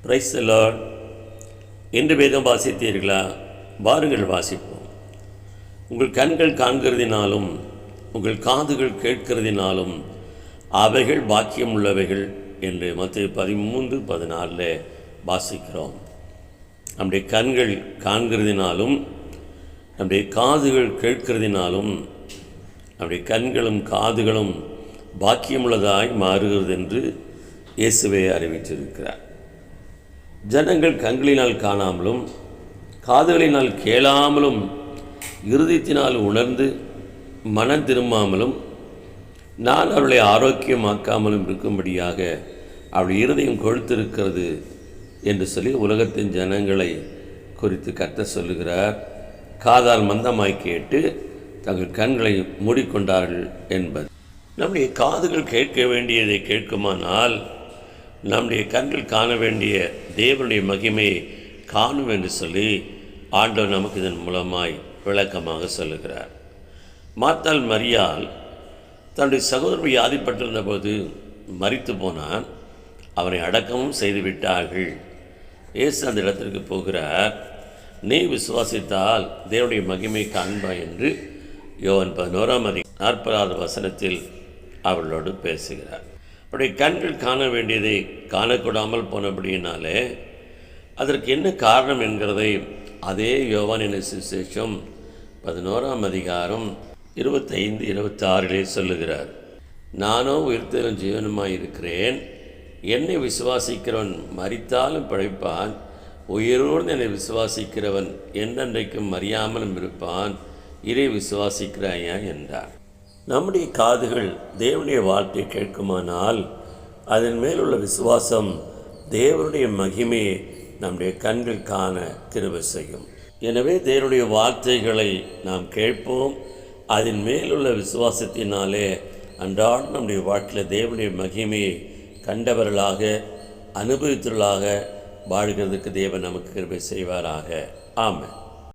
Praise the Lord. இன்று வேதம் வாசித்தீர்களா? வாருங்கள் வாசிப்போம். உங்கள் கண்கள் காண்கிறதினாலும் உங்கள் காதுகள் கேட்கிறதினாலும் அவைகள் பாக்கியம் உள்ளவைகள் என்று மத்தேயு 13:14 வாசிக்கிறோம். நம்முடைய கண்கள் காண்கிறதினாலும் நம்முடைய காதுகள் கேட்கிறதினாலும் நம்முடைய கண்களும் காதுகளும் பாக்கியமுள்ளதாய் மாறுகிறது என்று இயேசுவே அறிவித்திருக்கிறார். ஜனங்கள் கண்களினால் காணாமலும் காதுகளினால் கேளாமலும் இருதயத்தினால் உணர்ந்து மனம் திரும்பாமலும் நான் அவர்களை ஆரோக்கியமாக்காமலும் இருக்கும்படியாக அவருடைய இருதயம் கொழுத்திருக்கிறது என்று சொல்லி உலகத்தின் ஜனங்களை குறித்து கர்த்தர் சொல்லுகிறார். காதால் மந்தமாய் கேட்டு தங்கள் கண்களை மூடிக்கொண்டார்கள் என்பது. நம்முடைய காதுகள் கேட்க வேண்டியதை கேட்குமானால் நம்முடைய கண்கள் காண வேண்டிய தேவனுடைய மகிமையை காணும் என்று சொல்லி ஆண்டவர் நமக்கு இதன் மூலமாய் விளக்கமாக சொல்லுகிறார். மார்த்தாள் மரியாள் தன்னுடைய சகோதரர் வியாதிப்பட்டிருந்த போது மரித்து போனான். அவனை அடக்கமும் செய்து விட்டார்கள். இயேசு அந்த இடத்திற்கு போகிறார். நீ விசுவாசித்தால் தேவனுடைய மகிமை காண்பாய் என்று யோவான் 11:40 அவளோடு பேசுகிறார். அவருடைய கண்கள் காண வேண்டியதை காணக்கூடாமல் போனபடியினாலே அதற்கு என்ன காரணம் என்கிறதை அதே யோவான் சுவிசேஷம் 11:25-26 சொல்லுகிறார். நானோ உயிர்த்தெழும் ஜீவனுமாய் இருக்கிறேன். என்னை விசுவாசிக்கிறவன் மரித்தாலும் பிழைப்பான். உயிரோடு என்னை விசுவாசிக்கிறவன் என்றென்றைக்கும் மறியாமலும் இருப்பான். இதை விசுவாசிக்கிறாயா என்றார். நம்முடைய காதுகள் தேவனுடைய வார்த்தையை கேட்குமானால் அதன் மேலுள்ள விசுவாசம் தேவனுடைய மகிமையை நம்முடைய கண்கள் காண கிருபை செய்யும். எனவே தேவனுடைய வார்த்தைகளை நாம் கேட்போம். அதன் மேலுள்ள விசுவாசத்தினாலே அன்றாடம் நம்முடைய வாழ்க்கையில் தேவனுடைய மகிமையை கண்டவர்களாக அனுபவித்தவர்களாக வாழ்கிறதுக்கு தேவன் நமக்கு கிருபை செய்வாராக. ஆமென்.